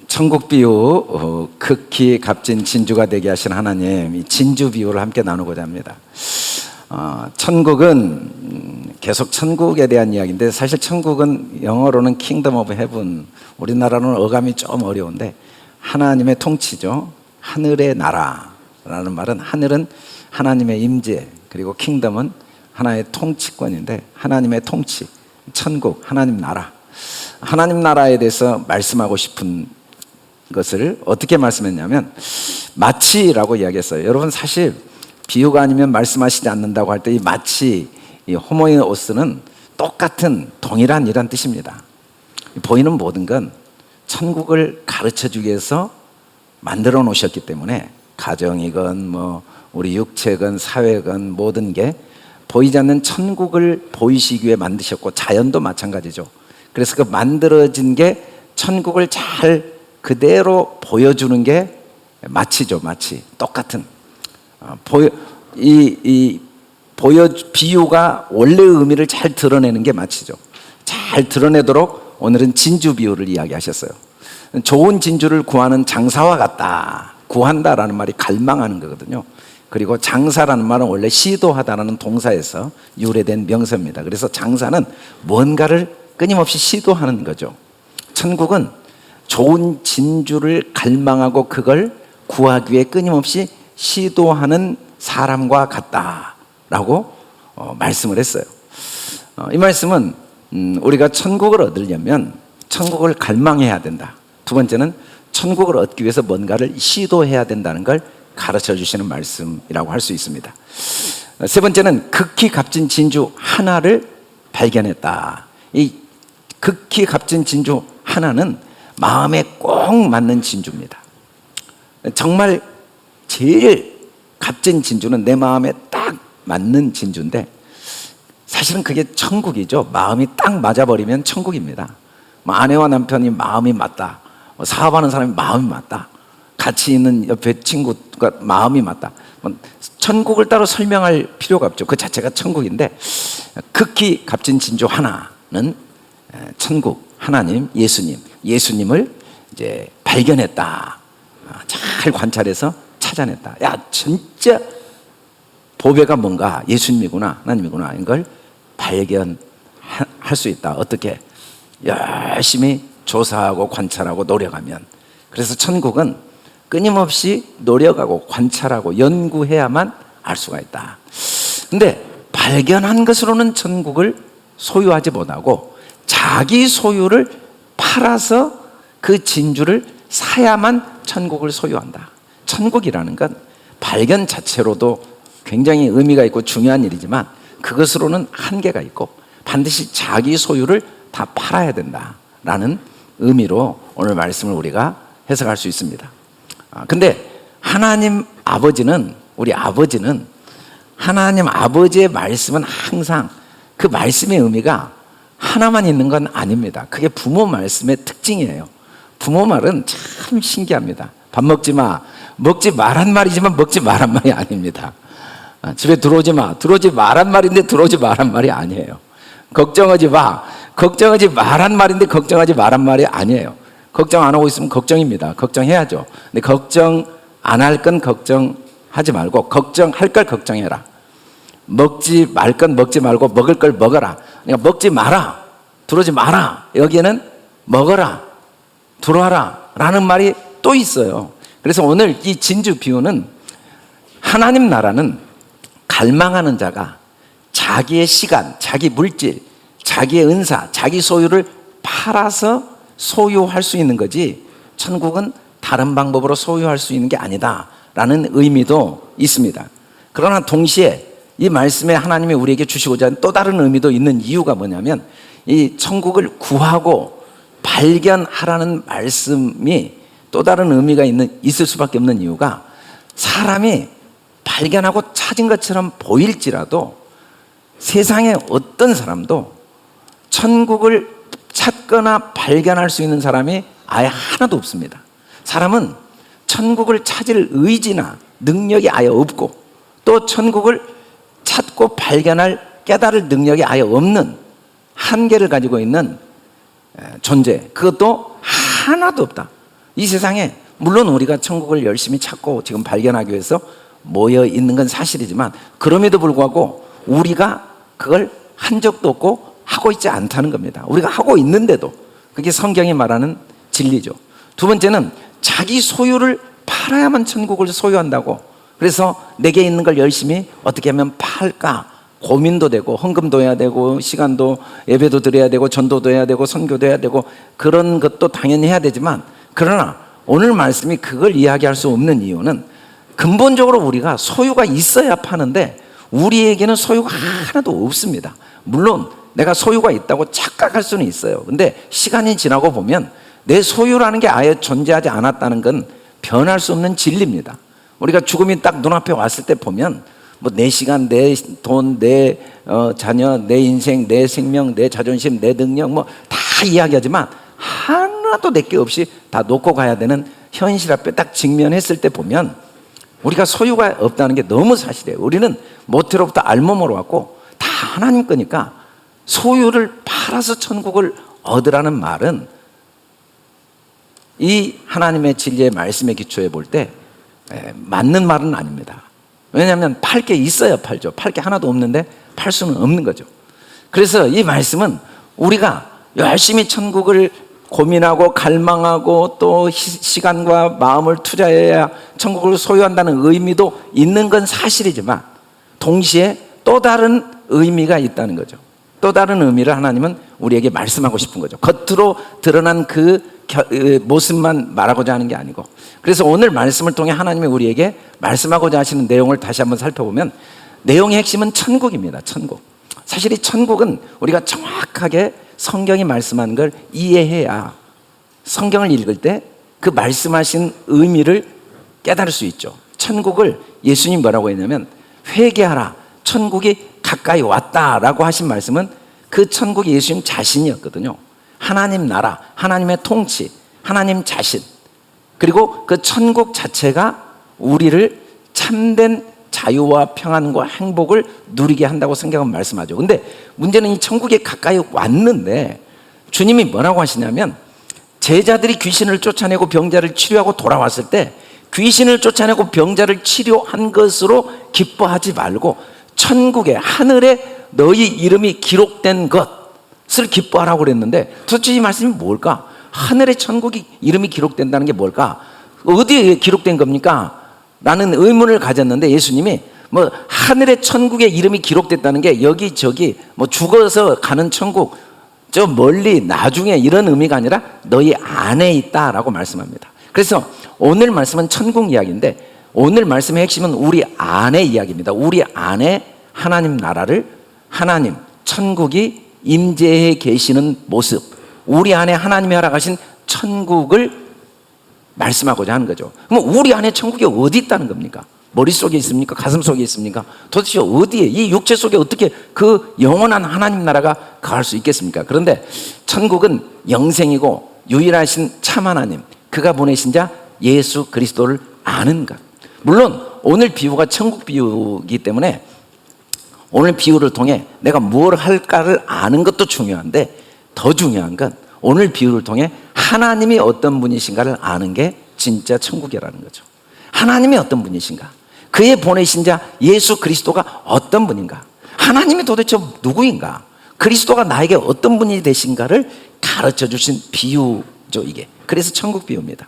천국 비유, 극히 값진 진주가 되게 하신 하나님, 이 진주 비유를 함께 나누고자 합니다. 천국은 계속 천국에 대한 이야기인데, 사실 천국은 영어로는 Kingdom of Heaven, 우리나라로는 어감이 좀 어려운데 하나님의 통치죠. 하늘의 나라라는 말은, 하늘은 하나님의 임재, 그리고 킹덤은 하나의 통치권인데, 하나님의 통치, 천국, 하나님 나라, 하나님 나라에 대해서 말씀하고 싶은 것을 어떻게 말씀했냐면 마치라고 이야기했어요. 여러분, 사실 비유가 아니면 말씀하시지 않는다고 할 때 이 마치, 이 호모이오스는 똑같은 동일한 이란 뜻입니다. 보이는 모든 건 천국을 가르쳐주기 위해서 만들어 놓으셨기 때문에, 가정이건 뭐 우리 육체건 사회건 모든 게 보이지 않는 천국을 보이시기 위해 만드셨고, 자연도 마찬가지죠. 그래서 그 만들어진 게 천국을 잘 그대로 보여주는 게 마치죠. 마치 똑같은 비유가 원래의 의미를 잘 드러내는 게 마치죠. 잘 드러내도록 오늘은 진주 비유를 이야기하셨어요. 좋은 진주를 구하는 장사와 같다. 구한다라는 말이 갈망하는 거거든요. 그리고 장사라는 말은 원래 시도하다라는 동사에서 유래된 명사입니다. 그래서 장사는 뭔가를 끊임없이 시도하는 거죠. 천국은 좋은 진주를 갈망하고 그걸 구하기 위해 끊임없이 시도하는 사람과 같다라고 말씀을 했어요. 이 말씀은 우리가 천국을 얻으려면 천국을 갈망해야 된다. 두 번째는 천국을 얻기 위해서 뭔가를 시도해야 된다는 걸 가르쳐 주시는 말씀이라고 할 수 있습니다. 세 번째는 극히 값진 진주 하나를 발견했다. 이 극히 값진 진주 하나는 마음에 꼭 맞는 진주입니다. 정말 제일 값진 진주는 내 마음에 딱 맞는 진주인데, 사실은 그게 천국이죠. 마음이 딱 맞아버리면 천국입니다. 아내와 남편이 마음이 맞다, 사업하는 사람이 마음이 맞다, 같이 있는 옆에 친구가 마음이 맞다, 천국을 따로 설명할 필요가 없죠. 그 자체가 천국인데, 극히 값진 진주 하나는 천국, 하나님, 예수님을 이제 발견했다. 잘 관찰해서 찾아냈다. 야, 진짜 보배가 뭔가 예수님이구나, 하나님이구나, 이걸 발견할 수 있다. 어떻게? 열심히 조사하고 관찰하고 노력하면. 그래서 천국은 끊임없이 노력하고 관찰하고 연구해야만 알 수가 있다. 근데 발견한 것으로는 천국을 소유하지 못하고 자기 소유를 팔아서 그 진주를 사야만 천국을 소유한다. 천국이라는 건 발견 자체로도 굉장히 의미가 있고 중요한 일이지만, 그것으로는 한계가 있고 반드시 자기 소유를 다 팔아야 된다라는 의미로 오늘 말씀을 우리가 해석할 수 있습니다. 근데 하나님 아버지는, 우리 아버지는, 하나님 아버지의 말씀은 항상 그 말씀의 의미가 하나만 있는 건 아닙니다. 그게 부모 말씀의 특징이에요. 부모 말은 참 신기합니다. 밥 먹지 마, 먹지 말란 말이지만 먹지 말란 말이 아닙니다. 집에 들어오지 마, 들어오지 말란 말인데 들어오지 말란 말이 아니에요. 걱정하지 마, 걱정하지 말란 말인데 걱정하지 말란 말이 아니에요. 걱정 안 하고 있으면 걱정입니다. 걱정해야죠. 근데 걱정 안 할 건 걱정하지 말고 걱정할 걸 걱정해라. 먹지 말 건 먹지 말고 먹을 걸 먹어라. 그러니까 먹지 마라, 들어오지 마라, 여기에는 먹어라, 들어와라 라는 말이 또 있어요. 그래서 오늘 이 진주 비유는, 하나님 나라는 갈망하는 자가 자기의 시간, 자기 물질, 자기의 은사, 자기 소유를 팔아서 소유할 수 있는 거지, 천국은 다른 방법으로 소유할 수 있는 게 아니다 라는 의미도 있습니다. 그러나 동시에 이 말씀에 하나님이 우리에게 주시고자 하는 또 다른 의미도 있는 이유가 뭐냐면, 이 천국을 구하고 발견하라는 말씀이 또 다른 의미가 있을 수밖에 없는 이유가, 사람이 발견하고 찾은 것처럼 보일지라도 세상에 어떤 사람도 천국을 찾거나 발견할 수 있는 사람이 아예 하나도 없습니다. 사람은 천국을 찾을 의지나 능력이 아예 없고, 또 천국을 찾고 발견할 깨달을 능력이 아예 없는 한계를 가지고 있는 존재, 그것도 하나도 없다. 이 세상에 물론 우리가 천국을 열심히 찾고 지금 발견하기 위해서 모여 있는 건 사실이지만 그럼에도 불구하고 우리가 그걸 한 적도 없고 하고 있지 않다는 겁니다. 우리가 하고 있는데도 그게 성경이 말하는 진리죠. 두 번째는 자기 소유를 팔아야만 천국을 소유한다고, 그래서 내게 있는 걸 열심히 어떻게 하면 팔까 고민도 되고 헌금도 해야 되고 시간도 예배도 드려야 되고 전도도 해야 되고 선교도 해야 되고 그런 것도 당연히 해야 되지만, 그러나 오늘 말씀이 그걸 이야기할 수 없는 이유는 근본적으로 우리가 소유가 있어야 파는데 우리에게는 소유가 하나도 없습니다. 물론 내가 소유가 있다고 착각할 수는 있어요. 근데 시간이 지나고 보면 내 소유라는 게 아예 존재하지 않았다는 건 변할 수 없는 진리입니다. 우리가 죽음이 딱 눈앞에 왔을 때 보면 뭐 내 시간, 내 돈, 내 자녀, 내 인생, 내 생명, 내 자존심, 내 능력 뭐 다 이야기하지만 하나도 내게 없이 다 놓고 가야 되는 현실 앞에 딱 직면했을 때 보면 우리가 소유가 없다는 게 너무 사실이에요. 우리는 모태로부터 알몸으로 왔고 다 하나님 거니까 소유를 팔아서 천국을 얻으라는 말은 이 하나님의 진리의 말씀에 기초해 볼 때 맞는 말은 아닙니다. 왜냐하면 팔 게 있어야 팔죠. 팔 게 하나도 없는데 팔 수는 없는 거죠. 그래서 이 말씀은 우리가 열심히 천국을 고민하고 갈망하고 또 시간과 마음을 투자해야 천국을 소유한다는 의미도 있는 건 사실이지만 동시에 또 다른 의미가 있다는 거죠. 또 다른 의미를 하나님은 우리에게 말씀하고 싶은 거죠. 겉으로 드러난 그 모습만 말하고자 하는 게 아니고, 그래서 오늘 말씀을 통해 하나님이 우리에게 말씀하고자 하시는 내용을 다시 한번 살펴보면 내용의 핵심은 천국입니다. 천국. 사실 이 천국은 우리가 정확하게 성경이 말씀하는 걸 이해해야 성경을 읽을 때 그 말씀하신 의미를 깨달을 수 있죠. 천국을 예수님 뭐라고 했냐면 회개하라, 천국이 가까이 왔다라고 하신 말씀은 그 천국이 예수님 자신이었거든요. 하나님 나라, 하나님의 통치, 하나님 자신, 그리고 그 천국 자체가 우리를 참된 자유와 평안과 행복을 누리게 한다고 성경은 말씀하죠. 근데 문제는 이 천국에 가까이 왔는데 주님이 뭐라고 하시냐면 제자들이 귀신을 쫓아내고 병자를 치료하고 돌아왔을 때 귀신을 쫓아내고 병자를 치료한 것으로 기뻐하지 말고 천국에 하늘에 너희 이름이 기록된 것을 기뻐하라고 그랬는데 도대체 이 말씀이 뭘까? 하늘에 천국이 이름이 기록된다는 게 뭘까? 어디에 기록된 겁니까? 라는 의문을 가졌는데 예수님이 뭐 하늘에 천국에 이름이 기록됐다는 게 여기저기 뭐 죽어서 가는 천국 저 멀리 나중에 이런 의미가 아니라 너희 안에 있다라고 말씀합니다. 그래서 오늘 말씀은 천국 이야기인데 오늘 말씀의 핵심은 우리 안의 이야기입니다. 우리 안에 하나님 나라를, 하나님 천국이 임재해 계시는 모습, 우리 안에 하나님이 허락하신 천국을 말씀하고자 하는 거죠. 그럼 우리 안에 천국이 어디 있다는 겁니까? 머릿속에 있습니까? 가슴 속에 있습니까? 도대체 어디에, 이 육체 속에 어떻게 그 영원한 하나님 나라가 가할 수 있겠습니까? 그런데 천국은 영생이고 유일하신 참 하나님, 그가 보내신 자 예수 그리스도를 아는 것. 물론 오늘 비유가 천국 비유이기 때문에 오늘 비유를 통해 내가 뭘 할까를 아는 것도 중요한데 더 중요한 건 오늘 비유를 통해 하나님이 어떤 분이신가를 아는 게 진짜 천국이라는 거죠. 하나님이 어떤 분이신가? 그의 보내신 자 예수 그리스도가 어떤 분인가? 하나님이 도대체 누구인가? 그리스도가 나에게 어떤 분이 되신가를 가르쳐 주신 비유죠, 이게. 그래서 천국 비유입니다.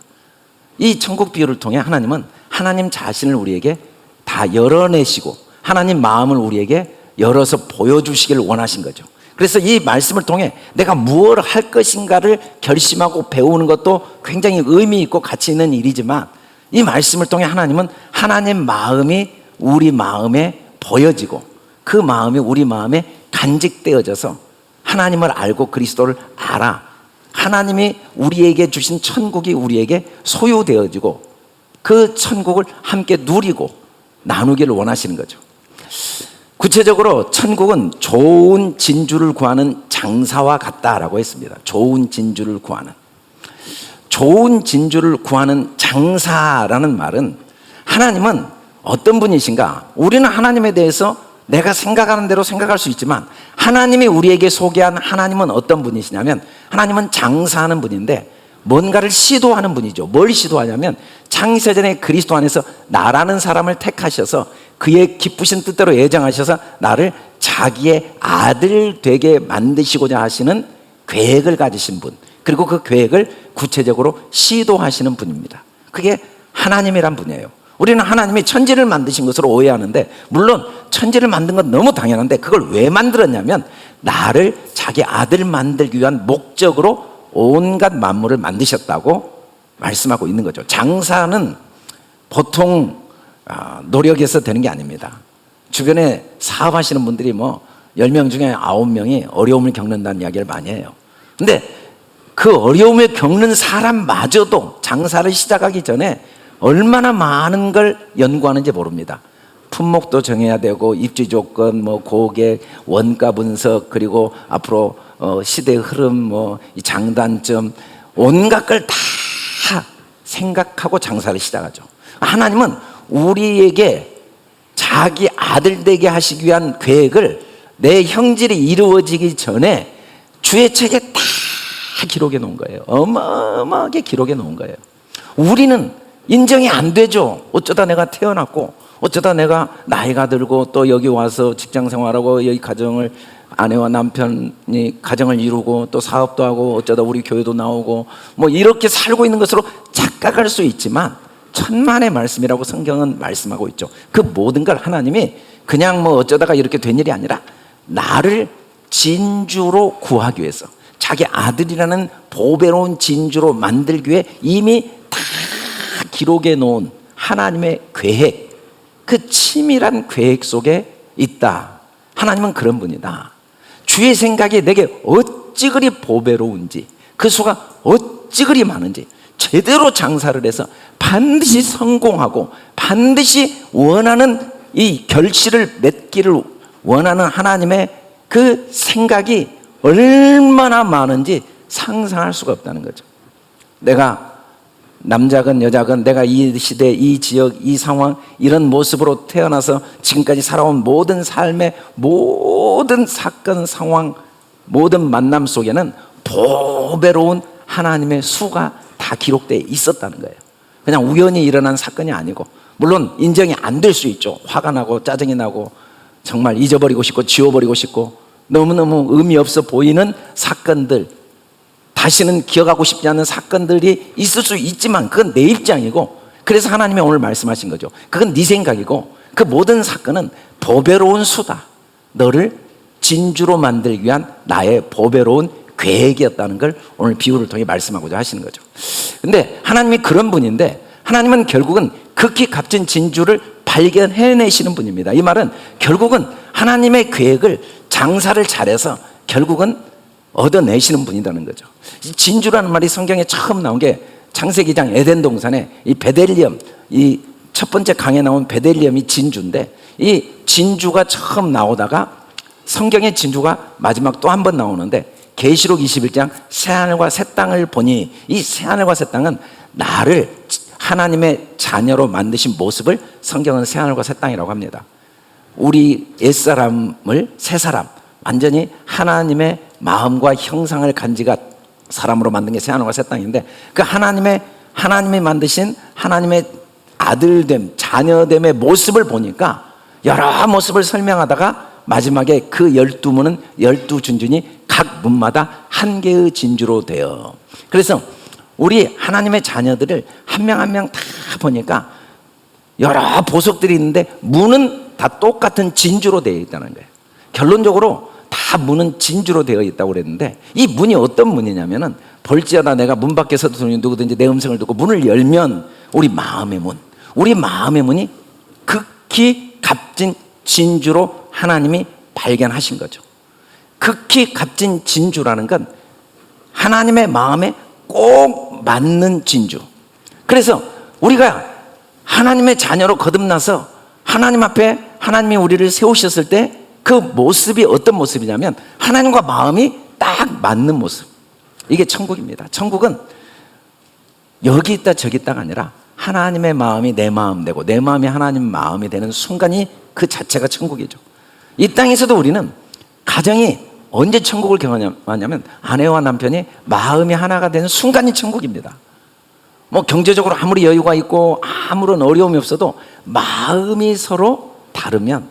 이 천국 비유를 통해 하나님은 하나님 자신을 우리에게 다 열어내시고 하나님 마음을 우리에게 열어서 보여주시길 원하신 거죠. 그래서 이 말씀을 통해 내가 무엇을 할 것인가를 결심하고 배우는 것도 굉장히 의미 있고 가치 있는 일이지만 이 말씀을 통해 하나님은 하나님 마음이 우리 마음에 보여지고 그 마음이 우리 마음에 간직되어져서 하나님을 알고 그리스도를 알아 하나님이 우리에게 주신 천국이 우리에게 소유되어지고 그 천국을 함께 누리고 나누기를 원하시는 거죠. 구체적으로 천국은 좋은 진주를 구하는 장사와 같다라고 했습니다. 좋은 진주를 구하는. 좋은 진주를 구하는 장사라는 말은 하나님은 어떤 분이신가? 우리는 하나님에 대해서 내가 생각하는 대로 생각할 수 있지만 하나님이 우리에게 소개한 하나님은 어떤 분이시냐면 하나님은 장사하는 분인데 뭔가를 시도하는 분이죠. 뭘 시도하냐면 창세전에 그리스도 안에서 나라는 사람을 택하셔서 그의 기쁘신 뜻대로 예정하셔서 나를 자기의 아들 되게 만드시고자 하시는 계획을 가지신 분, 그리고 그 계획을 구체적으로 시도하시는 분입니다. 그게 하나님이란 분이에요. 우리는 하나님이 천지를 만드신 것으로 오해하는데, 물론 천지를 만든 건 너무 당연한데 그걸 왜 만들었냐면 나를 자기 아들 만들기 위한 목적으로 온갖 만물을 만드셨다고 말씀하고 있는 거죠. 장사는 보통 노력해서 되는 게 아닙니다. 주변에 사업하시는 분들이 10명 중에 9명이 어려움을 겪는다는 이야기를 많이 해요. 근데 그 어려움을 겪는 사람마저도 장사를 시작하기 전에 얼마나 많은 걸 연구하는지 모릅니다. 품목도 정해야 되고, 입지 조건, 고객, 원가 분석, 그리고 앞으로 시대의 흐름, 이 장단점, 온갖 걸 다 생각하고 장사를 시작하죠. 하나님은 우리에게 자기 아들 되게 하시기 위한 계획을 내 형질이 이루어지기 전에 주의 책에 다 기록해 놓은 거예요. 어마어마하게 기록해 놓은 거예요. 우리는 인정이 안 되죠. 어쩌다 내가 태어났고, 어쩌다 내가 나이가 들고 또 여기 와서 직장 생활하고 여기 가정을, 아내와 남편이 가정을 이루고 또 사업도 하고 어쩌다 우리 교회도 나오고 이렇게 살고 있는 것으로 착각할 수 있지만, 천만의 말씀이라고 성경은 말씀하고 있죠. 그 모든 걸 하나님이 그냥 어쩌다가 이렇게 된 일이 아니라 나를 진주로 구하기 위해서, 자기 아들이라는 보배로운 진주로 만들기 위해 이미 다 기록해 놓은 하나님의 계획, 그 치밀한 계획 속에 있다. 하나님은 그런 분이다. 주의 생각이 내게 어찌 그리 보배로운지, 그 수가 어찌 그리 많은지, 제대로 장사를 해서 반드시 성공하고 반드시 원하는 이 결실을 맺기를 원하는 하나님의 그 생각이 얼마나 많은지 상상할 수가 없다는 거죠. 내가 남자건 여자건 내가 이 시대, 이 지역, 이 상황, 이런 모습으로 태어나서 지금까지 살아온 모든 삶의 모든 사건, 상황, 모든 만남 속에는 보배로운 하나님의 수가 다 기록되어 있었다는 거예요. 그냥 우연히 일어난 사건이 아니고, 물론 인정이 안 될 수 있죠. 화가 나고 짜증이 나고 정말 잊어버리고 싶고 지워버리고 싶고 너무너무 의미 없어 보이는 사건들, 다시는 기억하고 싶지 않은 사건들이 있을 수 있지만 그건 내 입장이고, 그래서 하나님이 오늘 말씀하신 거죠. 그건 네 생각이고, 그 모든 사건은 보배로운 수다. 너를 진주로 만들기 위한 나의 보배로운 계획이었다는 걸 오늘 비유를 통해 말씀하고자 하시는 거죠. 근데 하나님이 그런 분인데, 하나님은 결국은 극히 값진 진주를 발견해내시는 분입니다. 이 말은 결국은 하나님의 계획을, 장사를 잘해서 결국은 얻어내시는 분이라는 거죠. 이 진주라는 말이 성경에 처음 나온 게 창세기 2장 에덴 동산에 이 베델리엄, 이 첫 번째 강에 나온 베델리엄이 진주인데, 이 진주가 처음 나오다가 성경의 진주가 마지막 또 한 번 나오는데, 계시록 21장 새하늘과 새 땅을 보니, 이 새하늘과 새 땅은 나를 하나님의 자녀로 만드신 모습을 성경은 새하늘과 새 땅이라고 합니다. 우리 옛사람을, 새 사람, 완전히 하나님의 마음과 형상을 간지가 사람으로 만든 게 새하늘과 새 땅인데, 그 하나님이 만드신 하나님의 아들됨, 자녀됨의 모습을 보니까 여러 모습을 설명하다가 마지막에 그 12문은 12진주니 각 문마다 한 개의 진주로 되어, 그래서 우리 하나님의 자녀들을 한 명 한 명 다 보니까 여러 보석들이 있는데 문은 다 똑같은 진주로 되어 있다는 거예요. 결론적으로 다 문은 진주로 되어 있다고 그랬는데, 이 문이 어떤 문이냐면은, 볼지어다 내가 문 밖에서도 누구든지 내 음성을 듣고 문을 열면 우리 마음의 문, 우리 마음의 문이 극히 값진 진주로 하나님이 발견하신 거죠. 극히 값진 진주라는 건 하나님의 마음에 꼭 맞는 진주. 그래서 우리가 하나님의 자녀로 거듭나서 하나님 앞에 하나님이 우리를 세우셨을 때 그 모습이 어떤 모습이냐면 하나님과 마음이 딱 맞는 모습. 이게 천국입니다. 천국은 여기 있다 저기 있다가 아니라 하나님의 마음이 내 마음 되고 내 마음이 하나님 마음이 되는 순간이 그 자체가 천국이죠. 이 땅에서도 우리는 가정이 언제 천국을 경험하냐면 아내와 남편이 마음이 하나가 되는 순간이 천국입니다. 뭐 경제적으로 아무리 여유가 있고 아무런 어려움이 없어도 마음이 서로 다르면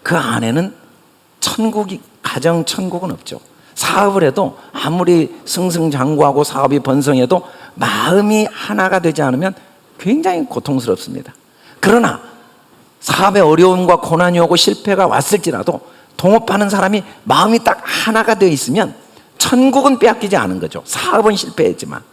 그 안에는 천국이, 가정 천국은 없죠. 사업을 해도 아무리 승승장구하고 사업이 번성해도 마음이 하나가 되지 않으면 굉장히 고통스럽습니다. 그러나 사업에 어려움과 고난이 오고 실패가 왔을지라도 동업하는 사람이 마음이 딱 하나가 되어 있으면 천국은 빼앗기지 않은 거죠. 사업은 실패했지만,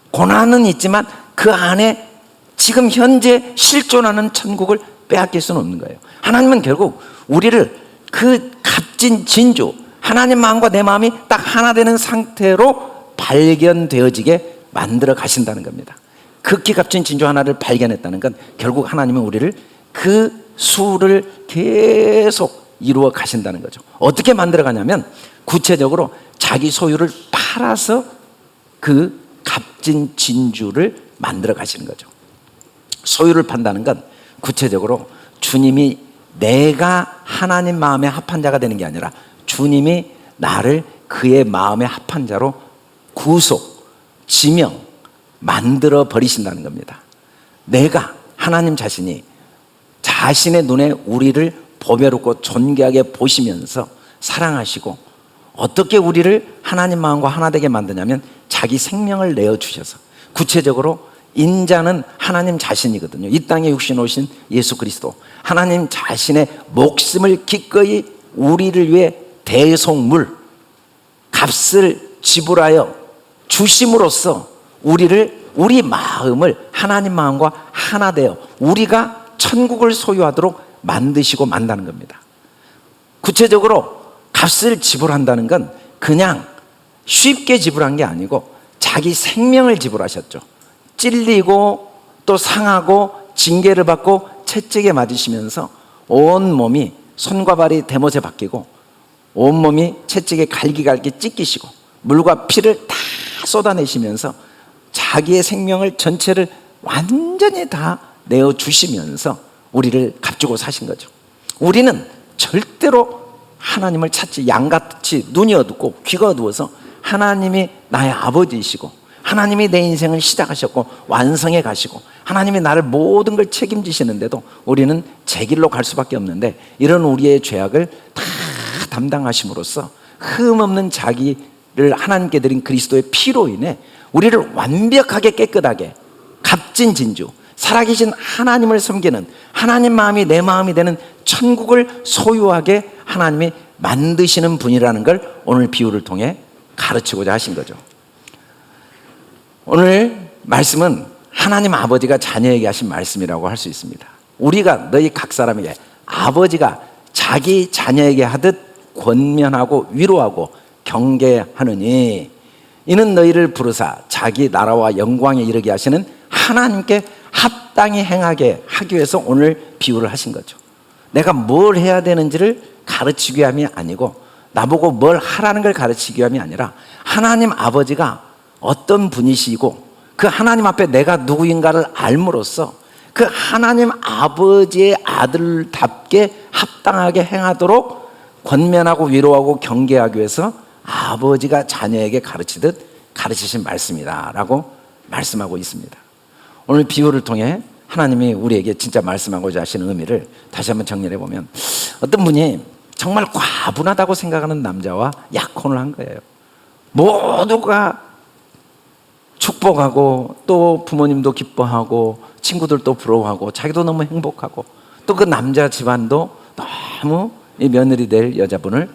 고난은 있지만 그 안에 지금 현재 실존하는 천국을 빼앗길 수는 없는 거예요. 하나님은 결국 우리를 그 값진 진주, 하나님 마음과 내 마음이 딱 하나 되는 상태로 발견되어지게 만들어 가신다는 겁니다. 극히 값진 진주 하나를 발견했다는 건 결국 하나님은 우리를 그 수를 계속 이루어 가신다는 거죠. 어떻게 만들어 가냐면 구체적으로 자기 소유를 팔아서 그 값진 진주를 만들어 가시는 거죠. 소유를 판다는 건 구체적으로 주님이 내가 하나님 마음에 합한 자가 되는 게 아니라 주님이 나를 그의 마음에 합한 자로 구속, 지명, 만들어 버리신다는 겁니다. 내가, 하나님 자신이 자신의 눈에 우리를 보배롭고 존귀하게 보시면서 사랑하시고 어떻게 우리를 하나님 마음과 하나 되게 만드냐면 자기 생명을 내어주셔서, 구체적으로 인자는 하나님 자신이거든요. 이 땅에 육신 오신 예수 그리스도, 하나님 자신의 목숨을 기꺼이 우리를 위해 대속물, 값을 지불하여 주심으로써 우리 마음을 하나님 마음과 하나 되어 우리가 천국을 소유하도록 만드시고 만다는 겁니다. 구체적으로 값을 지불한다는 건 그냥 쉽게 지불한 게 아니고 자기 생명을 지불하셨죠. 찔리고 또 상하고 징계를 받고 채찍에 맞으시면서 온 몸이, 손과 발이 대못에 박히고 온몸이 채찍에 갈기갈기 찢기시고 물과 피를 다 쏟아내시면서 자기의 생명을 전체를 완전히 다 내어주시면서 우리를 값주고 사신 거죠. 우리는 절대로 하나님을 찾지, 양같이 눈이 어둡고 귀가 어두워서 하나님이 나의 아버지이시고 하나님이 내 인생을 시작하셨고 완성해 가시고 하나님이 나를 모든 걸 책임지시는데도 우리는 제 길로 갈 수밖에 없는데, 이런 우리의 죄악을 다 담당하심으로써 흠없는 자기를 하나님께 드린 그리스도의 피로 인해 우리를 완벽하게 깨끗하게 값진 진주, 살아계신 하나님을 섬기는 하나님 마음이 내 마음이 되는 천국을 소유하게 하나님이 만드시는 분이라는 걸 오늘 비유를 통해 가르치고자 하신 거죠. 오늘 말씀은 하나님 아버지가 자녀에게 하신 말씀이라고 할 수 있습니다. 우리가 너희 각 사람에게 아버지가 자기 자녀에게 하듯 권면하고 위로하고 경계하느니 이는 너희를 부르사 자기 나라와 영광에 이르게 하시는 하나님께 합당히 행하게 하기 위해서 오늘 비유를 하신 거죠. 내가 뭘 해야 되는지를 가르치기 위함이 아니고 나보고 뭘 하라는 걸 가르치기 위함이 아니라 하나님 아버지가 어떤 분이시고 그 하나님 앞에 내가 누구인가를 알므로써 그 하나님 아버지의 아들답게 합당하게 행하도록 권면하고 위로하고 경계하기 위해서 아버지가 자녀에게 가르치듯 가르치신 말씀이다 라고 말씀하고 있습니다. 오늘 비유를 통해 하나님이 우리에게 진짜 말씀하고자 하시는 의미를 다시 한번 정리해 보면, 어떤 분이 정말 과분하다고 생각하는 남자와 약혼을 한 거예요. 모두가 축복하고 또 부모님도 기뻐하고 친구들도 부러워하고 자기도 너무 행복하고 또 그 남자 집안도 너무 이 며느리 될 여자분을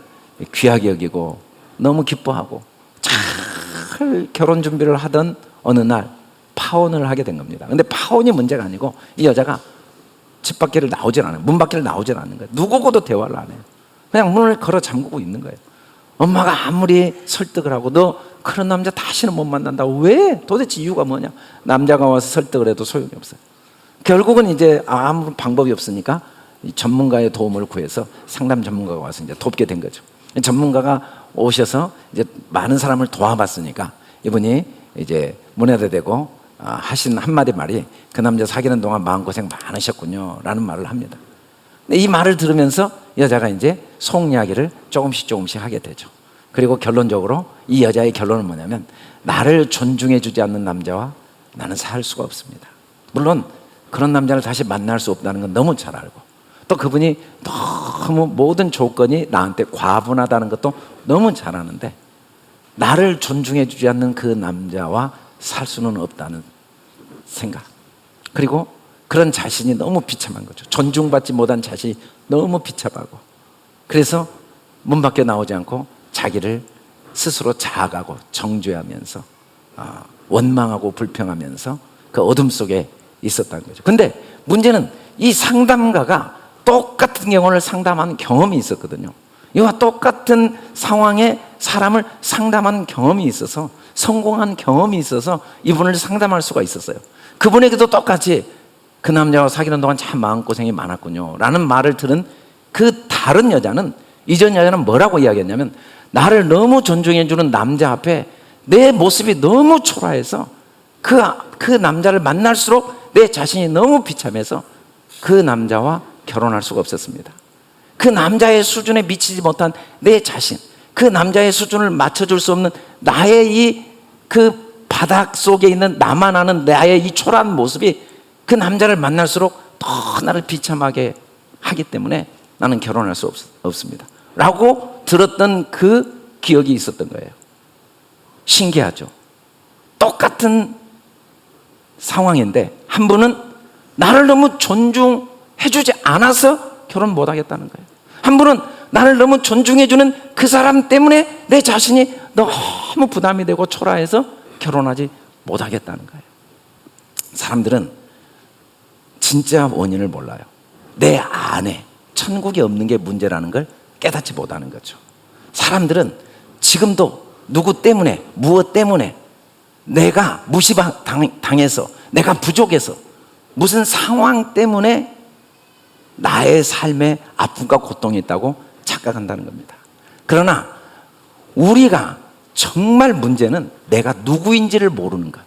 귀하게 여기고 너무 기뻐하고 잘 결혼 준비를 하던 어느 날 파혼을 하게 된 겁니다. 근데 파혼이 문제가 아니고 이 여자가 집 밖을 나오질 않아요. 문 밖을 나오질 않는 거예요. 누구고도 대화를 안 해요. 그냥 문을 걸어 잠그고 있는 거예요. 엄마가 아무리 설득을 하고 너 그런 남자 다시는 못 만난다고, 왜? 도대체 이유가 뭐냐? 남자가 와서 설득을 해도 소용이 없어요. 결국은 이제 아무 방법이 없으니까 전문가의 도움을 구해서 상담 전문가가 와서 이제 돕게 된 거죠. 전문가가 오셔서 이제 많은 사람을 도와봤으니까 이분이 이제 문에다 대고 하신 한마디 말이, 그 남자 사귀는 동안 마음고생 많으셨군요 라는 말을 합니다. 이 말을 들으면서 여자가 이제 속 이야기를 조금씩 하게 되죠. 그리고 결론적으로 이 여자의 결론은 뭐냐면, 나를 존중해 주지 않는 남자와 나는 살 수가 없습니다. 물론 그런 남자를 다시 만날 수 없다는 건 너무 잘 알고, 또 그분이 너무 모든 조건이 나한테 과분하다는 것도 너무 잘 아는데, 나를 존중해 주지 않는 그 남자와 살 수는 없다는 생각, 그리고 그런 자신이 너무 비참한 거죠. 존중받지 못한 자신이 너무 비참하고, 그래서 문 밖에 나오지 않고 자기를 스스로 자학하고 정죄하면서 원망하고 불평하면서 그 어둠 속에 있었다는 거죠. 근데 문제는 이 상담가가 똑같은 경우를 상담한 경험이 있었거든요. 이와 똑같은 상황에 사람을 상담한 경험이 있어서, 성공한 경험이 있어서 이분을 상담할 수가 있었어요. 그분에게도 똑같이 그 남자와 사귀는 동안 참 마음고생이 많았군요 라는 말을 들은 그 다른 여자는, 이전 여자는 뭐라고 이야기했냐면, 나를 너무 존중해 주는 남자 앞에 내 모습이 너무 초라해서 그 남자를 만날수록 내 자신이 너무 비참해서 그 남자와 결혼할 수가 없었습니다. 그 남자의 수준에 미치지 못한 내 자신, 그 남자의 수준을 맞춰줄 수 없는 나의 그 바닥 속에 있는 나만 아는 나의 이 초라한 모습이 그 남자를 만날수록 더 나를 비참하게 하기 때문에 나는 결혼할 수 없습니다 라고 들었던 그 기억이 있었던 거예요. 신기하죠? 똑같은 상황인데 한 분은 나를 너무 존중해주지 않아서 결혼 못하겠다는 거예요. 한 분은 나를 너무 존중해주는 그 사람 때문에 내 자신이 너무 부담이 되고 초라해서 결혼하지 못하겠다는 거예요. 사람들은 진짜 원인을 몰라요. 내 안에 천국이 없는 게 문제라는 걸 깨닫지 못하는 거죠. 사람들은 지금도 누구 때문에, 무엇 때문에, 내가 무시당해서, 내가 부족해서, 무슨 상황 때문에 나의 삶에 아픔과 고통이 있다고 착각한다는 겁니다. 그러나 우리가 정말 문제는 내가 누구인지를 모르는 것.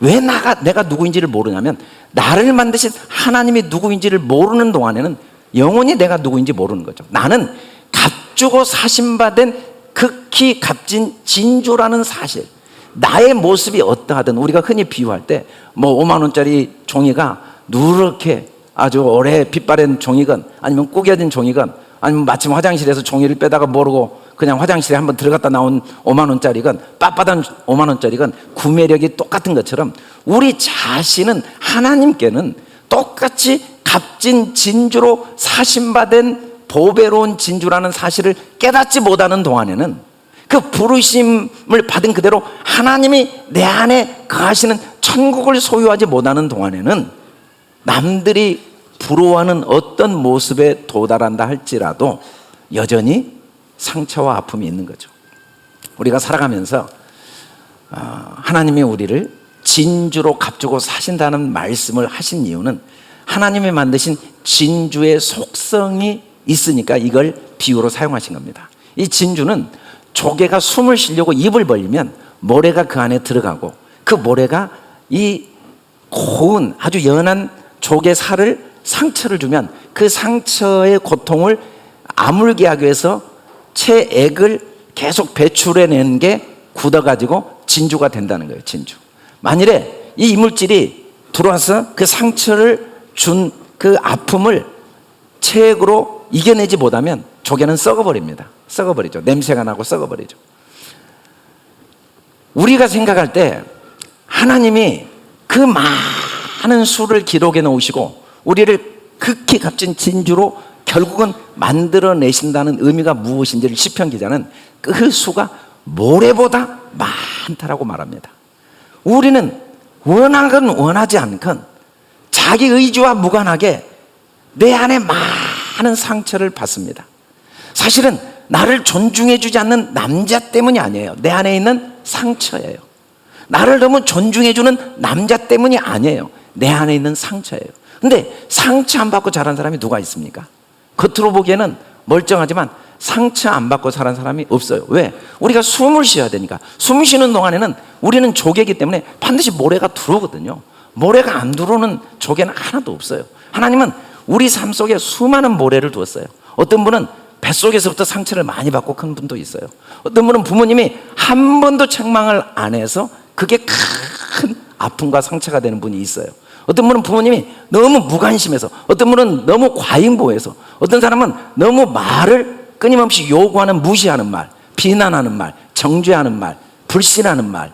왜 내가 누구인지를 모르냐면, 나를 만드신 하나님이 누구인지를 모르는 동안에는 영원히 내가 누구인지 모르는 거죠. 나는 값주고 사신받은 극히 값진 진주라는 사실, 나의 모습이 어떠하든, 우리가 흔히 비유할 때 뭐 5만 원짜리 종이가 누렇게 아주 오래 빛바랜 종이건, 아니면 구겨진 종이건, 아니면 마침 화장실에서 종이를 빼다가 모르고 그냥 화장실에 한번 들어갔다 나온 5만 원짜리건, 빳빳한 5만 원짜리건 구매력이 똑같은 것처럼, 우리 자신은 하나님께는 똑같이 값진 진주로 사신받은 보배로운 진주라는 사실을 깨닫지 못하는 동안에는, 그 부르심을 받은 그대로 하나님이 내 안에 거하시는 천국을 소유하지 못하는 동안에는, 남들이 부러워하는 어떤 모습에 도달한다 할지라도 여전히 상처와 아픔이 있는 거죠. 우리가 살아가면서 하나님이 우리를 진주로 값주고 사신다는 말씀을 하신 이유는, 하나님이 만드신 진주의 속성이 있으니까 이걸 비유로 사용하신 겁니다. 이 진주는 조개가 숨을 쉬려고 입을 벌리면 모래가 그 안에 들어가고, 그 모래가 이 고운 아주 연한 조개 살을 상처를 주면 그 상처의 고통을 아물게 하기 위해서 체액을 계속 배출해내는 게 굳어가지고 진주가 된다는 거예요. 진주. 만일에 이 이물질이 들어와서 그 상처를 준 그 아픔을 체액으로 이겨내지 못하면 조개는 썩어버립니다. 썩어버리죠. 냄새가 나고 썩어버리죠. 우리가 생각할 때 하나님이 그 많은 수를 기록해 놓으시고 우리를 극히 값진 진주로 결국은 만들어내신다는 의미가 무엇인지를 시편 기자는 그 수가 모래보다 많다라고 말합니다. 우리는 원하건 원하지 않건 자기 의지와 무관하게 내 안에 많은 상처를 받습니다. 사실은 나를 존중해 주지 않는 남자 때문이 아니에요. 내 안에 있는 상처예요. 나를 너무 존중해 주는 남자 때문이 아니에요. 내 안에 있는 상처예요. 근데 상처 안 받고 자란 사람이 누가 있습니까? 겉으로 보기에는 멀쩡하지만 상처 안 받고 자란 사람이 없어요. 왜? 우리가 숨을 쉬어야 되니까. 숨 쉬는 동안에는 우리는 조개이기 때문에 반드시 모래가 들어오거든요. 모래가 안 들어오는 조개는 하나도 없어요. 하나님은 우리 삶 속에 수많은 모래를 두었어요. 어떤 분은 뱃속에서부터 상처를 많이 받고 큰 분도 있어요. 어떤 분은 부모님이 한 번도 책망을 안 해서 그게 큰 아픔과 상처가 되는 분이 있어요. 어떤 분은 부모님이 너무 무관심해서, 어떤 분은 너무 과잉보호해서, 어떤 사람은 너무 말을 끊임없이 요구하는, 무시하는 말, 비난하는 말, 정죄하는 말, 불신하는 말,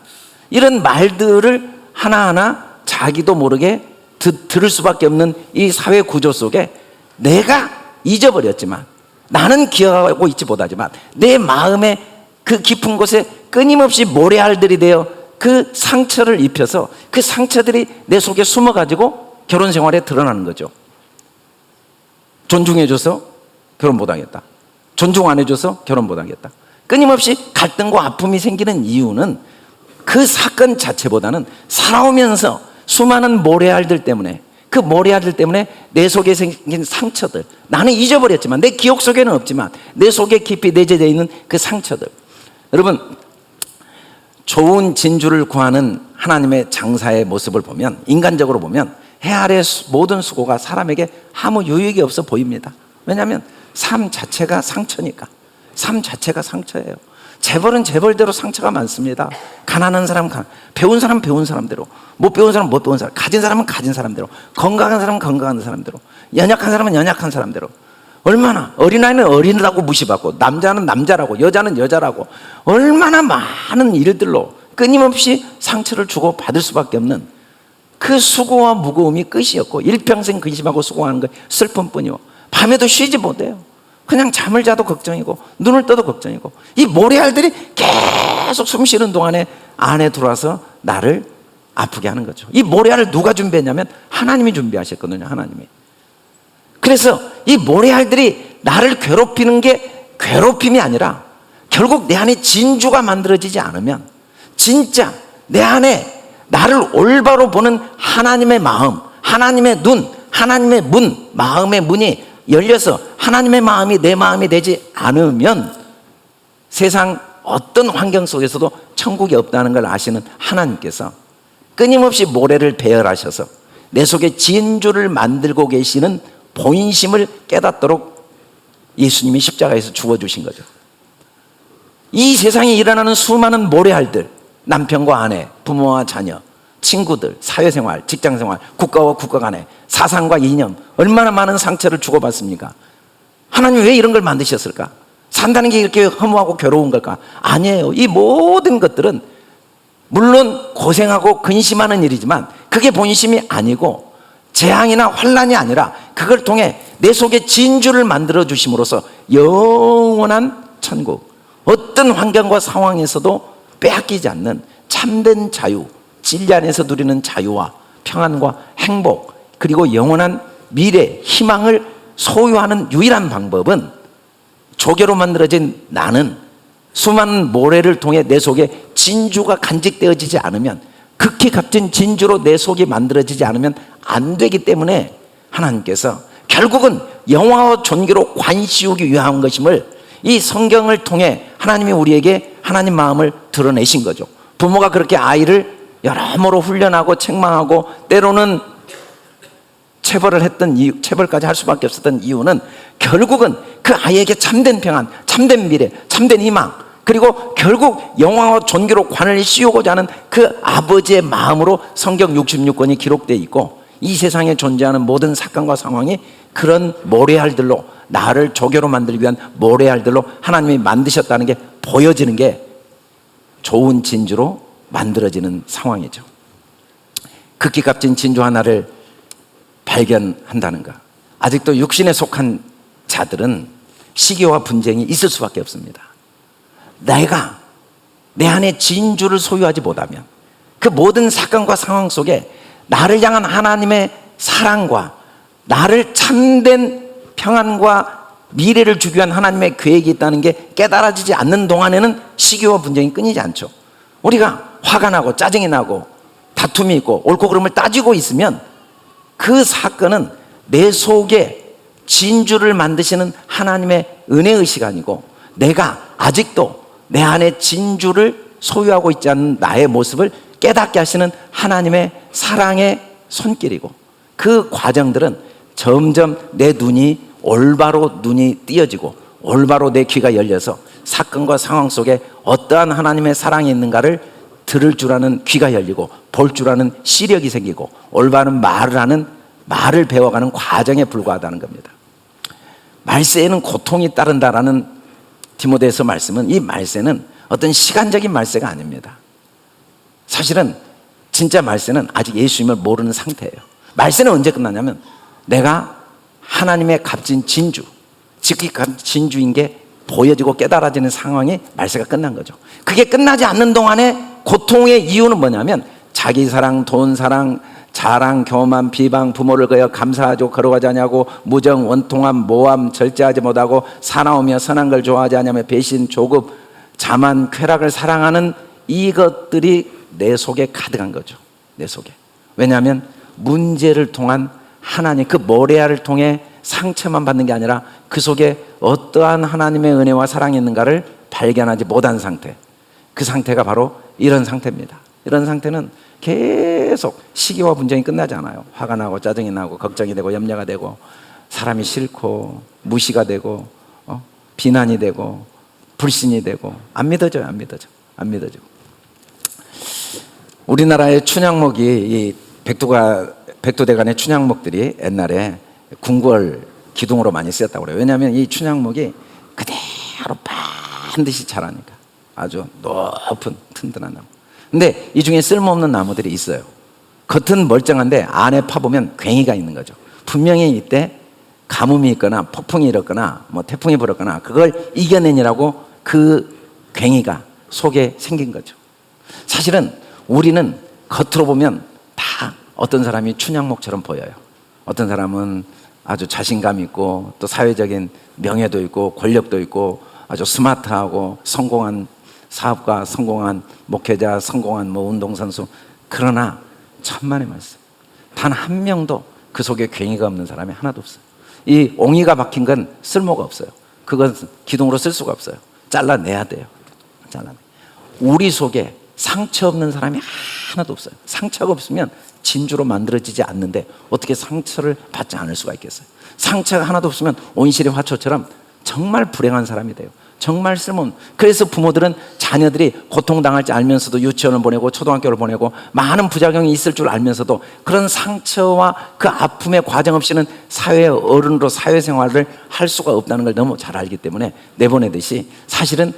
이런 말들을 하나하나 자기도 모르게 들을 수밖에 없는 이 사회 구조 속에 내가 잊어버렸지만, 나는 기억하고 있지 못하지만 내 마음의 그 깊은 곳에 끊임없이 모래알들이 되어 그 상처를 입혀서 그 상처들이 내 속에 숨어가지고 결혼 생활에 드러나는 거죠. 존중해줘서 결혼 못하겠다, 존중 안 해줘서 결혼 못하겠다. 끊임없이 갈등과 아픔이 생기는 이유는 그 사건 자체보다는 살아오면서 수많은 모래알들 때문에, 그 모래알들 때문에 내 속에 생긴 상처들, 나는 잊어버렸지만, 내 기억 속에는 없지만 내 속에 깊이 내재되어 있는 그 상처들. 여러분, 좋은 진주를 구하는 하나님의 장사의 모습을 보면, 인간적으로 보면 해 아래 모든 수고가 사람에게 아무 유익이 없어 보입니다. 왜냐하면 삶 자체가 상처니까. 삶 자체가 상처예요. 재벌은 재벌대로 상처가 많습니다. 가난한 사람, 배운 사람 배운 사람대로, 못 배운 사람 못 배운 사람, 가진 사람은 가진 사람대로, 건강한 사람은 건강한 사람대로, 연약한 사람은 연약한 사람대로. 얼마나, 어린아이는 어린이라고 무시받고, 남자는 남자라고, 여자는 여자라고, 얼마나 많은 일들로 끊임없이 상처를 주고 받을 수밖에 없는 그 수고와 무거움이 끝이 없고, 일평생 근심하고 수고하는 거 슬픔뿐이요. 밤에도 쉬지 못해요. 그냥 잠을 자도 걱정이고 눈을 떠도 걱정이고, 이 모래알들이 계속 숨 쉬는 동안에 안에 들어와서 나를 아프게 하는 거죠. 이 모래알을 누가 준비했냐면 하나님이 준비하셨거든요. 하나님이. 그래서 이 모래알들이 나를 괴롭히는 게 괴롭힘이 아니라, 결국 내 안에 진주가 만들어지지 않으면, 진짜 내 안에 나를 올바로 보는 하나님의 마음, 하나님의 눈, 하나님의 문, 마음의 문이 열려서 하나님의 마음이 내 마음이 되지 않으면 세상 어떤 환경 속에서도 천국이 없다는 걸 아시는 하나님께서 끊임없이 모래를 배열하셔서 내 속에 진주를 만들고 계시는 본심을 깨닫도록 예수님이 십자가에서 죽어주신 거죠. 이 세상에 일어나는 수많은 모래알들, 남편과 아내, 부모와 자녀, 친구들, 사회생활, 직장생활, 국가와 국가 간의 사상과 이념, 얼마나 많은 상처를 주고받습니까? 하나님 왜 이런 걸 만드셨을까? 산다는 게 이렇게 허무하고 괴로운 걸까? 아니에요. 이 모든 것들은 물론 고생하고 근심하는 일이지만 그게 본심이 아니고, 재앙이나 환난이 아니라 그걸 통해 내 속에 진주를 만들어 주심으로써 영원한 천국, 어떤 환경과 상황에서도 빼앗기지 않는 참된 자유, 진리 안에서 누리는 자유와 평안과 행복, 그리고 영원한 미래, 희망을 소유하는 유일한 방법은, 조개로 만들어진 나는 수많은 모래를 통해 내 속에 진주가 간직되어지지 않으면, 극히 값진 진주로 내 속이 만들어지지 않으면 안 되기 때문에 하나님께서 결국은 영화와 존귀로 관씌우기 위한 것임을 이 성경을 통해 하나님이 우리에게 하나님 마음을 드러내신 거죠. 부모가 그렇게 아이를 여러모로 훈련하고 책망하고 때로는 체벌을 했던 이유, 체벌까지 할 수밖에 없었던 이유는 결국은 그 아이에게 참된 평안, 참된 미래, 참된 희망, 그리고 결국 영화와 존귀로 관을 씌우고자 하는 그 아버지의 마음으로 성경 66권이 기록되어 있고, 이 세상에 존재하는 모든 사건과 상황이 그런 모래알들로, 나를 조개로 만들기 위한 모래알들로 하나님이 만드셨다는 게 보여지는 게 좋은 진주로 만들어지는 상황이죠. 극히 값진 진주 하나를 발견한다는가. 아직도 육신에 속한 자들은 시기와 분쟁이 있을 수밖에 없습니다. 내가 내 안에 진주를 소유하지 못하면 그 모든 사건과 상황 속에 나를 향한 하나님의 사랑과 나를 참된 평안과 미래를 주기 위한 하나님의 계획이 있다는 게 깨달아지지 않는 동안에는 시기와 분쟁이 끊이지 않죠. 우리가 화가 나고 짜증이 나고 다툼이 있고 옳고 그름을 따지고 있으면 그 사건은 내 속에 진주를 만드시는 하나님의 은혜의 시간이고, 내가 아직도 내 안에 진주를 소유하고 있지 않은 나의 모습을 깨닫게 하시는 하나님의 사랑의 손길이고, 그 과정들은 점점 내 눈이 올바로 눈이 띄어지고 올바로 내 귀가 열려서 사건과 상황 속에 어떠한 하나님의 사랑이 있는가를 들을 줄 아는 귀가 열리고 볼 줄 아는 시력이 생기고 올바른 말을 하는 말을 배워가는 과정에 불과하다는 겁니다. 말세에는 고통이 따른다라는 디모데서 말씀은, 이 말세는 어떤 시간적인 말세가 아닙니다. 사실은 진짜 말세는 아직 예수님을 모르는 상태예요. 말세는 언제 끝나냐면 내가 하나님의 값진 진주, 즉 진주인 게 보여지고 깨달아지는 상황이 말세가 끝난 거죠. 그게 끝나지 않는 동안에 고통의 이유는 뭐냐면 자기 사랑, 돈 사랑, 자랑, 교만, 비방, 부모를 거여 감사하죠 거룩하지 아니하고 무정, 원통함, 모함, 절제하지 못하고 사나우며 선한 걸 좋아하지 아니하며 배신, 조급, 자만, 쾌락을 사랑하는 이것들이 내 속에 가득한 거죠. 내 속에. 왜냐하면 문제를 통한 하나님, 그 모래알을 통해 상처만 받는 게 아니라 그 속에 어떠한 하나님의 은혜와 사랑이 있는가를 발견하지 못한 상태, 그 상태가 바로 이런 상태입니다. 이런 상태는 계속 시기와 분쟁이 끝나지 않아요. 화가 나고 짜증이 나고 걱정이 되고 염려가 되고 사람이 싫고 무시가 되고 비난이 되고 불신이 되고 안 믿어져요. 안 믿어져. 우리나라의 춘향목이, 이 백두대간의 춘향목들이 옛날에 궁궐 기둥으로 많이 쓰였다고 그래요. 왜냐하면 이 춘향목이 그대로 반드시 자라니까. 아주 높은 튼튼한 나무. 근데 이 중에 쓸모없는 나무들이 있어요. 겉은 멀쩡한데 안에 파보면 괭이가 있는 거죠. 분명히 이때 가뭄이 있거나 폭풍이 일었거나 뭐 태풍이 불었거나 그걸 이겨내느라고 그 괭이가 속에 생긴 거죠. 사실은 우리는 겉으로 보면 다 어떤 사람이 춘향목처럼 보여요. 어떤 사람은 아주 자신감 있고 또 사회적인 명예도 있고 권력도 있고 아주 스마트하고 성공한 사업가, 성공한 목회자, 성공한 뭐 운동선수. 그러나 천만의 말씀, 단 한 명도 그 속에 괭이가 없는 사람이 하나도 없어요. 이 옹이가 박힌 건 쓸모가 없어요. 그건 기둥으로 쓸 수가 없어요. 잘라내야 돼요. 우리 속에 상처 없는 사람이 하나도 없어요. 상처가 없으면 진주로 만들어지지 않는데 어떻게 상처를 받지 않을 수가 있겠어요? 상처가 하나도 없으면 온실의 화초처럼 정말 불행한 사람이 돼요. 정말 쓸모없는. 그래서 부모들은 자녀들이 고통당할지 알면서도 유치원을 보내고 초등학교를 보내고 많은 부작용이 있을 줄 알면서도 그런 상처와 그 아픔의 과정 없이는 사회의 어른으로 사회생활을 할 수가 없다는 걸 너무 잘 알기 때문에 내보내듯이, 사실은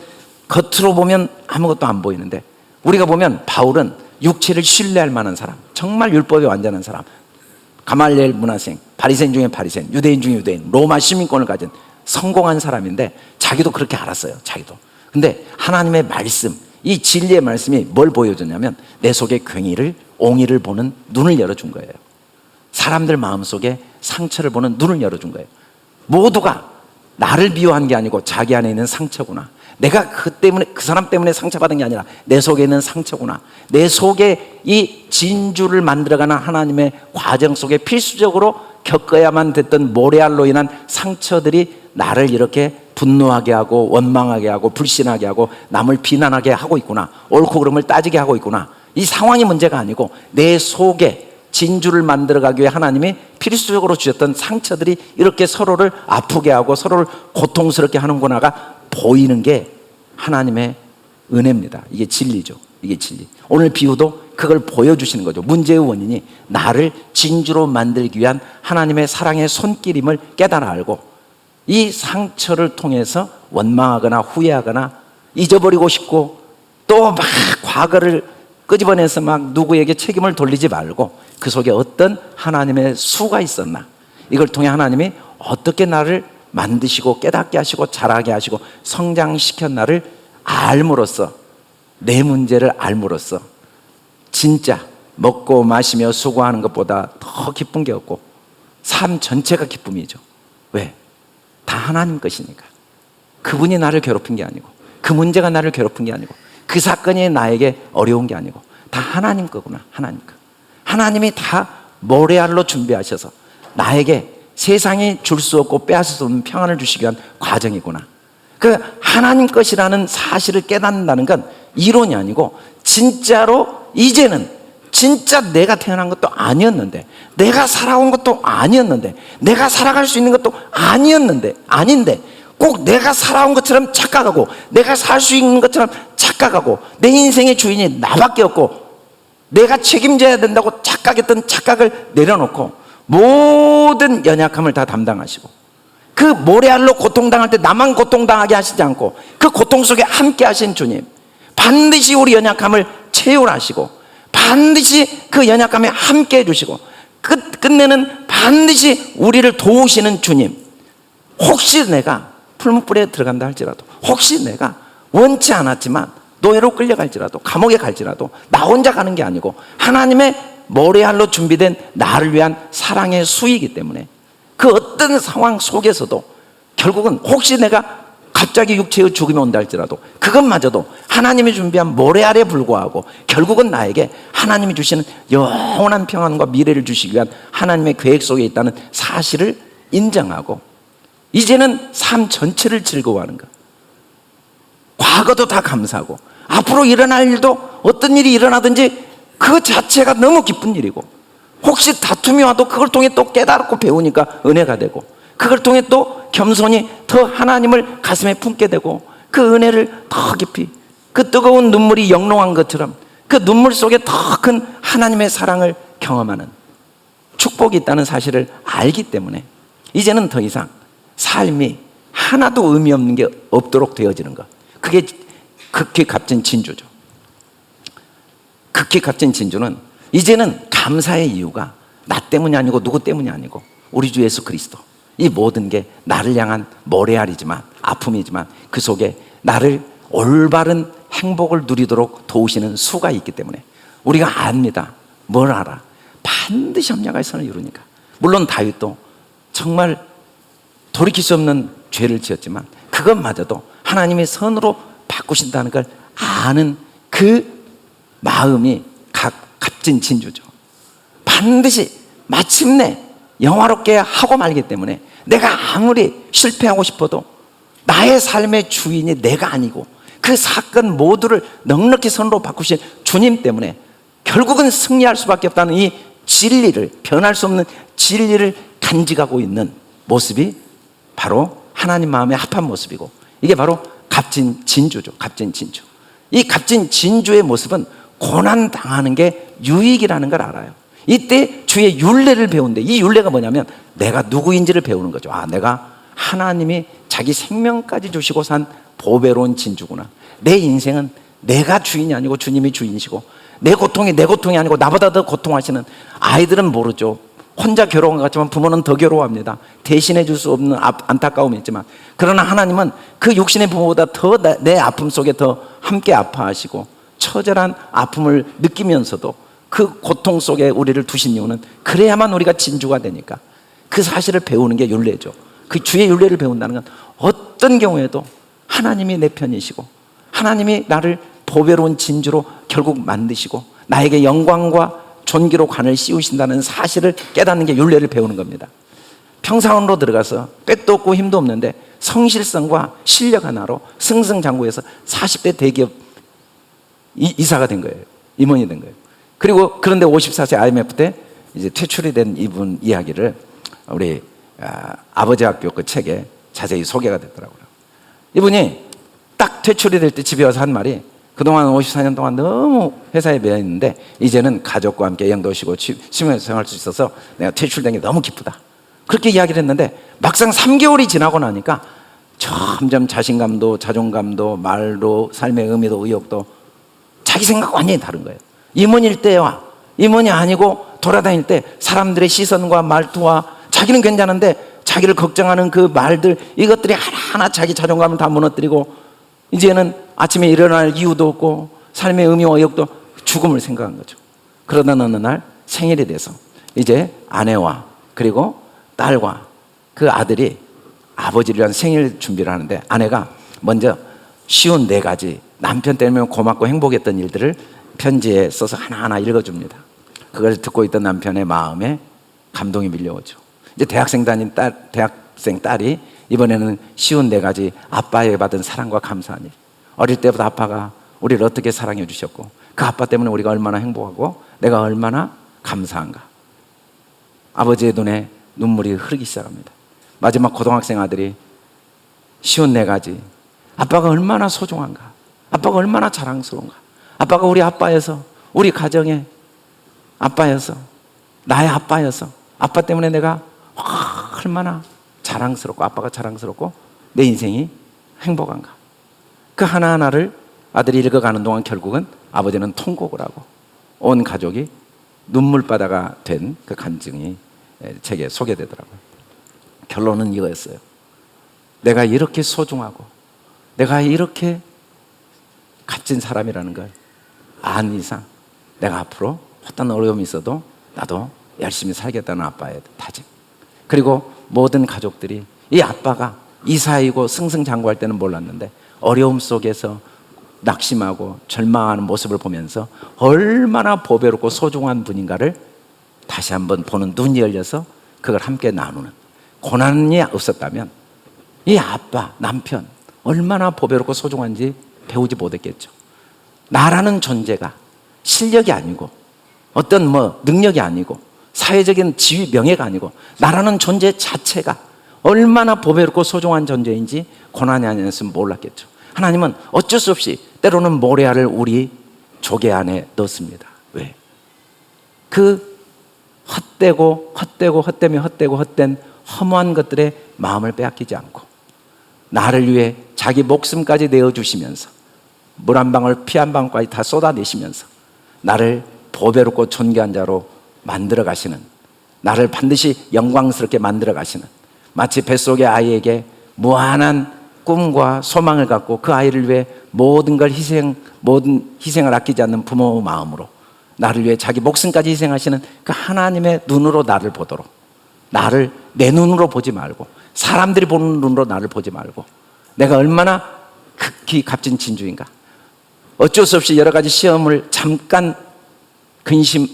겉으로 보면 아무것도 안 보이는데 우리가 보면 바울은 육체를 신뢰할 만한 사람, 정말 율법에 완전한 사람, 가말리엘 문화생, 바리새인 중에 바리새인, 유대인 중에 유대인, 로마 시민권을 가진 성공한 사람인데 자기도 그렇게 알았어요. 자기도. 근데 하나님의 말씀, 이 진리의 말씀이 뭘 보여줬냐면 내 속에 괭이를, 옹이를 보는 눈을 열어준 거예요. 사람들 마음속에 상처를 보는 눈을 열어준 거예요. 모두가 나를 미워한 게 아니고 자기 안에 있는 상처구나. 내가 그 사람 때문에 상처받은 게 아니라 내 속에 있는 상처구나. 내 속에 이 진주를 만들어가는 하나님의 과정 속에 필수적으로 겪어야만 됐던 모래알로 인한 상처들이 나를 이렇게 분노하게 하고 원망하게 하고 불신하게 하고 남을 비난하게 하고 있구나. 옳고 그름을 따지게 하고 있구나. 이 상황이 문제가 아니고 내 속에 진주를 만들어가기 위해 하나님이 필수적으로 주셨던 상처들이 이렇게 서로를 아프게 하고 서로를 고통스럽게 하는구나가 보이는 게 하나님의 은혜입니다. 이게 진리죠. 이게 진리. 오늘 비유도 그걸 보여주시는 거죠. 문제의 원인이 나를 진주로 만들기 위한 하나님의 사랑의 손길임을 깨달아 알고 이 상처를 통해서 원망하거나 후회하거나 잊어버리고 싶고 또 막 과거를 끄집어내서 막 누구에게 책임을 돌리지 말고 그 속에 어떤 하나님의 수가 있었나, 이걸 통해 하나님이 어떻게 나를 만드시고 깨닫게 하시고 자라게 하시고 성장시켰나를 알므로써, 내 문제를 알므로써 진짜 먹고 마시며 수고하는 것보다 더 기쁜 게 없고 삶 전체가 기쁨이죠. 왜? 다 하나님 것이니까. 그분이 나를 괴롭힌 게 아니고 그 문제가 나를 괴롭힌 게 아니고 그 사건이 나에게 어려운 게 아니고 다 하나님 거구나. 하나님 거. 하나님이 다 모래알로 준비하셔서 나에게 세상이 줄 수 없고 빼앗을 수 없는 평안을 주시기 위한 과정이구나. 그 하나님 것이라는 사실을 깨닫는다는 건 이론이 아니고 진짜로 이제는 진짜 내가 태어난 것도 아니었는데, 내가 살아온 것도 아니었는데, 내가 살아갈 수 있는 것도 아닌데 꼭 내가 살아온 것처럼 착각하고 내가 살 수 있는 것처럼 착각하고 내 인생의 주인이 나밖에 없고 내가 책임져야 된다고 착각했던 착각을 내려놓고 모든 연약함을 다 담당하시고, 그 모래알로 고통당할 때 나만 고통당하게 하시지 않고 그 고통 속에 함께 하신 주님, 반드시 우리 연약함을 채울하시고 반드시 그 연약함에 함께 해주시고 끝내는 반드시 우리를 도우시는 주님. 혹시 내가 풀무불에 들어간다 할지라도, 혹시 내가 원치 않았지만 노예로 끌려갈지라도, 감옥에 갈지라도 나 혼자 가는 게 아니고 하나님의 모래알로 준비된 나를 위한 사랑의 수이기 때문에 그 어떤 상황 속에서도 결국은 혹시 내가 갑자기 육체의 죽음이 온다 할지라도 그것마저도 하나님이 준비한 모래알에 불과하고 결국은 나에게 하나님이 주시는 영원한 평안과 미래를 주시기 위한 하나님의 계획 속에 있다는 사실을 인정하고 이제는 삶 전체를 즐거워하는 것, 과거도 다 감사하고 앞으로 일어날 일도 어떤 일이 일어나든지 그 자체가 너무 기쁜 일이고, 혹시 다툼이 와도 그걸 통해 또 깨달고 배우니까 은혜가 되고, 그걸 통해 또 겸손히 더 하나님을 가슴에 품게 되고 그 은혜를 더 깊이, 그 뜨거운 눈물이 영롱한 것처럼 그 눈물 속에 더 큰 하나님의 사랑을 경험하는 축복이 있다는 사실을 알기 때문에 이제는 더 이상 삶이 하나도 의미 없는 게 없도록 되어지는 것, 그게 극히 값진 진주죠. 극히 값진 진주는 이제는 감사의 이유가 나 때문이 아니고 누구 때문이 아니고 우리 주 예수 그리스도, 이 모든 게 나를 향한 모래알이지만, 아픔이지만 그 속에 나를 올바른 행복을 누리도록 도우시는 수가 있기 때문에 우리가 압니다. 뭘 알아? 반드시 합력할 선을 이루니까. 물론 다윗도 정말 돌이킬 수 없는 죄를 지었지만 그것마저도 하나님의 선으로 바꾸신다는 걸 아는 그 마음이 값진 진주죠. 반드시 마침내 영화롭게 하고 말기 때문에 내가 아무리 실패하고 싶어도 나의 삶의 주인이 내가 아니고 그 사건 모두를 넉넉히 선으로 바꾸신 주님 때문에 결국은 승리할 수밖에 없다는 이 진리를, 변할 수 없는 진리를 간직하고 있는 모습이 바로 하나님 마음에 합한 모습이고, 이게 바로 값진 진주죠. 값진 진주. 이 값진 진주의 모습은 고난 당하는 게 유익이라는 걸 알아요. 이때 주의 율례를 배우는데, 이 율례가 뭐냐면 내가 누구인지를 배우는 거죠. 아, 내가 하나님이 자기 생명까지 주시고 산 보배로운 진주구나. 내 인생은 내가 주인이 아니고 주님이 주인이시고, 내 고통이 내 고통이 아니고 나보다 더 고통하시는, 아이들은 모르죠. 혼자 괴로운 것 같지만 부모는 더 괴로워합니다. 대신해 줄 수 없는 안타까움이 있지만, 그러나 하나님은 그 육신의 부모보다 더 내 아픔 속에 더 함께 아파하시고 처절한 아픔을 느끼면서도 그 고통 속에 우리를 두신 이유는 그래야만 우리가 진주가 되니까, 그 사실을 배우는 게 율례죠. 그 주의 율례를 배운다는 건 어떤 경우에도 하나님이 내 편이시고 하나님이 나를 보배로운 진주로 결국 만드시고 나에게 영광과 존귀로 관을 씌우신다는 사실을 깨닫는 게 율례를 배우는 겁니다. 평사원으로 들어가서 빽도 없고 힘도 없는데 성실성과 실력 하나로 승승장구해서 40대 대기업 이사가 된 거예요. 임원이 된 거예요. 그리고 그런데 54세 IMF 때 이제 퇴출이 된 이분 이야기를 우리 아버지 학교 그 책에 자세히 소개가 됐더라고요. 이분이 딱 퇴출이 될 때 집에 와서 한 말이, 그동안 54년 동안 너무 회사에 매여 있는데 이제는 가족과 함께 영도시고 쉬면서 생활할 수 있어서 내가 퇴출된 게 너무 기쁘다, 그렇게 이야기를 했는데 막상 3개월이 지나고 나니까 점점 자신감도 자존감도 말도 삶의 의미도 의욕도 자기 생각과 완전히 다른 거예요. 임원일 때와 임원이 아니고 돌아다닐 때 사람들의 시선과 말투와, 자기는 괜찮은데 자기를 걱정하는 그 말들, 이것들이 하나하나 자기 자존감을 다 무너뜨리고 이제는 아침에 일어날 이유도 없고 삶의 의미와 의욕도 죽음을 생각한 거죠. 그러다 어느 날 생일이 돼서 이제 아내와 그리고 딸과 그 아들이 아버지를 위한 생일 준비를 하는데, 아내가 먼저 쉬운 4가지 남편 때문에 고맙고 행복했던 일들을 편지에 써서 하나하나 읽어줍니다. 그걸 듣고 있던 남편의 마음에 감동이 밀려오죠. 이제 대학생 딸이 이번에는 쉬운 4가지 아빠에게 받은 사랑과 감사한 일. 어릴 때부터 아빠가 우리를 어떻게 사랑해 주셨고 그 아빠 때문에 우리가 얼마나 행복하고 내가 얼마나 감사한가. 아버지의 눈에 눈물이 흐르기 시작합니다. 마지막 고등학생 아들이 쉬운 네 가지. 아빠가 얼마나 소중한가. 아빠가 얼마나 자랑스러운가. 아빠가 우리 아빠여서, 우리 가정의 아빠여서, 나의 아빠여서, 아빠 때문에 내가 얼마나 자랑스럽고, 아빠가 자랑스럽고 내 인생이 행복한가. 그 하나하나를 아들이 읽어가는 동안 결국은 아버지는 통곡을 하고 온 가족이 눈물바다가 된 그 간증이 책에 소개되더라고요. 결론은 이거였어요. 내가 이렇게 소중하고 내가 이렇게 값진 사람이라는 걸 안 이상 내가 앞으로 어떤 어려움이 있어도 나도 열심히 살겠다는 아빠의 다짐. 그리고 모든 가족들이 이 아빠가 이사이고 승승장구할 때는 몰랐는데 어려움 속에서 낙심하고 절망하는 모습을 보면서 얼마나 보배롭고 소중한 분인가를 다시 한번 보는 눈이 열려서 그걸 함께 나누는, 고난이 없었다면 이 아빠, 남편 얼마나 보배롭고 소중한지 배우지 못했겠죠. 나라는 존재가 실력이 아니고 어떤 능력이 아니고 사회적인 지위, 명예가 아니고 나라는 존재 자체가 얼마나 보배롭고 소중한 존재인지 고난이 아니었으면 몰랐겠죠. 하나님은 어쩔 수 없이 때로는 모래알을 우리 조개 안에 넣습니다. 왜? 그 헛된 허무한 것들의 마음을 빼앗기지 않고 나를 위해 자기 목숨까지 내어주시면서 물 한 방울 피 한 방울까지 다 쏟아내시면서 나를 보배롭고 존귀한 자로 만들어 가시는, 나를 반드시 영광스럽게 만들어 가시는, 마치 뱃속의 아이에게 무한한 꿈과 소망을 갖고 그 아이를 위해 모든 희생을 아끼지 않는 부모의 마음으로 나를 위해 자기 목숨까지 희생하시는 그 하나님의 눈으로 나를 보도록, 나를 내 눈으로 보지 말고 사람들이 보는 눈으로 나를 보지 말고 내가 얼마나 극히 값진 진주인가. 어쩔 수 없이 여러 가지 시험을 잠깐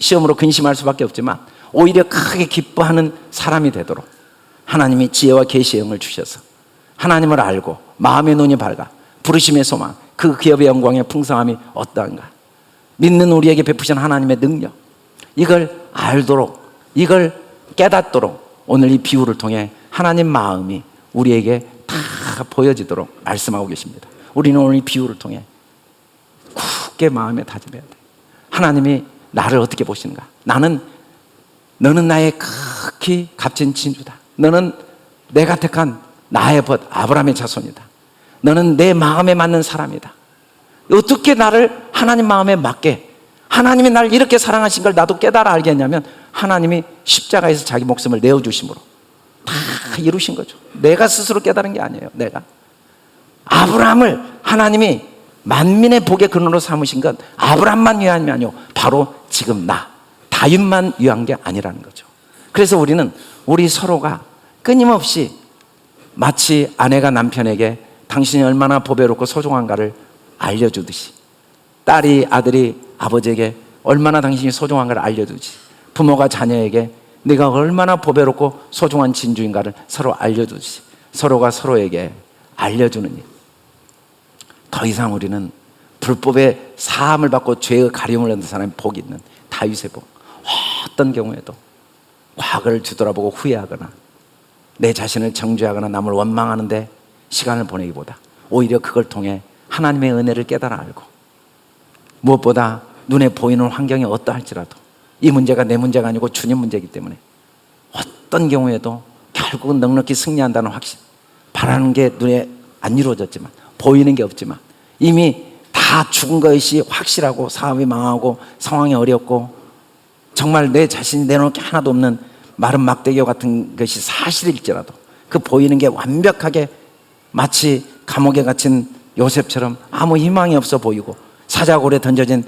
시험으로 근심할 수밖에 없지만 오히려 크게 기뻐하는 사람이 되도록 하나님이 지혜와 계시의 영을 주셔서 하나님을 알고 마음의 눈이 밝아 부르심의 소망, 그 기업의 영광의 풍성함이 어떠한가, 믿는 우리에게 베푸신 하나님의 능력, 이걸 알도록, 이걸 깨닫도록 오늘 이 비유를 통해 하나님 마음이 우리에게 다 보여지도록 말씀하고 계십니다. 우리는 오늘 이 비유를 통해 굳게 마음에 다짐해야 돼. 하나님이 나를 어떻게 보시는가. 너는 나의 극히 값진 진주다. 너는 내가 택한 나의 벗 아브라함의 자손이다. 너는 내 마음에 맞는 사람이다. 어떻게 나를 하나님 마음에 맞게, 하나님이 나를 이렇게 사랑하신 걸 나도 깨달아 알겠냐면 하나님이 십자가에서 자기 목숨을 내어주심으로 다 이루신 거죠. 내가 스스로 깨달은 게 아니에요. 내가 아브라함을 하나님이 만민의 복의 근원으로 삼으신 건 아브라함만 위함이 아니고 바로 지금 나 다윗만 위한 게 아니라는 거죠. 그래서 우리는 우리 서로가 끊임없이 마치 아내가 남편에게 당신이 얼마나 보배롭고 소중한가를 알려주듯이, 딸이 아들이 아버지에게 얼마나 당신이 소중한가를 알려주듯이, 부모가 자녀에게 네가 얼마나 보배롭고 소중한 진주인가를 서로 알려주듯이 서로가 서로에게 알려주는 일. 더 이상 우리는 불법의 사함을 받고 죄의 가림을 얻는 사람이 복이 있는 다윗의 복. 어떤 경우에도 과거를 뒤돌아보고 후회하거나 내 자신을 정죄하거나 남을 원망하는데 시간을 보내기보다 오히려 그걸 통해 하나님의 은혜를 깨달아 알고, 무엇보다 눈에 보이는 환경이 어떠할지라도 이 문제가 내 문제가 아니고 주님 문제이기 때문에 어떤 경우에도 결국은 넉넉히 승리한다는 확신, 바라는 게 눈에 안 이루어졌지만 보이는 게 없지만 이미 다 죽은 것이 확실하고 사업이 망하고 상황이 어렵고 정말 내 자신이 내놓을 게 하나도 없는 마른 막대기와 같은 것이 사실일지라도 그 보이는 게 완벽하게 마치 감옥에 갇힌 요셉처럼 아무 희망이 없어 보이고 사자굴에 던져진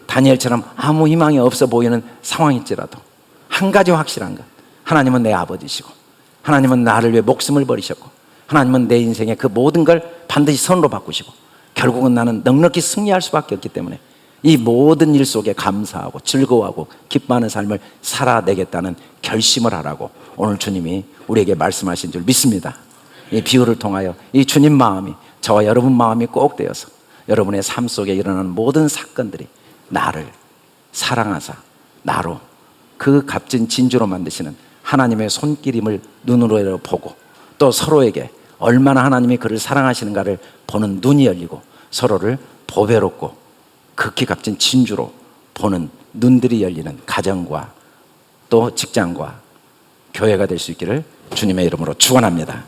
다니엘처럼 아무 희망이 없어 보이는 상황일지라도 한 가지 확실한 것, 하나님은 내 아버지시고 하나님은 나를 위해 목숨을 버리셨고 하나님은 내 인생의 그 모든 걸 반드시 선으로 바꾸시고 결국은 나는 넉넉히 승리할 수밖에 없기 때문에 이 모든 일 속에 감사하고 즐거워하고 기뻐하는 삶을 살아내겠다는 결심을 하라고 오늘 주님이 우리에게 말씀하신 줄 믿습니다. 이 비유를 통하여 이 주님 마음이 저와 여러분 마음이 꼭 되어서 여러분의 삶 속에 일어나는 모든 사건들이 나를 사랑하사 나로 그 값진 진주로 만드시는 하나님의 손길임을 눈으로 보고 또 서로에게 얼마나 하나님이 그를 사랑하시는가를 보는 눈이 열리고 서로를 보배롭고 극히 값진 진주로 보는 눈들이 열리는 가정과 또 직장과 교회가 될 수 있기를 주님의 이름으로 축원합니다.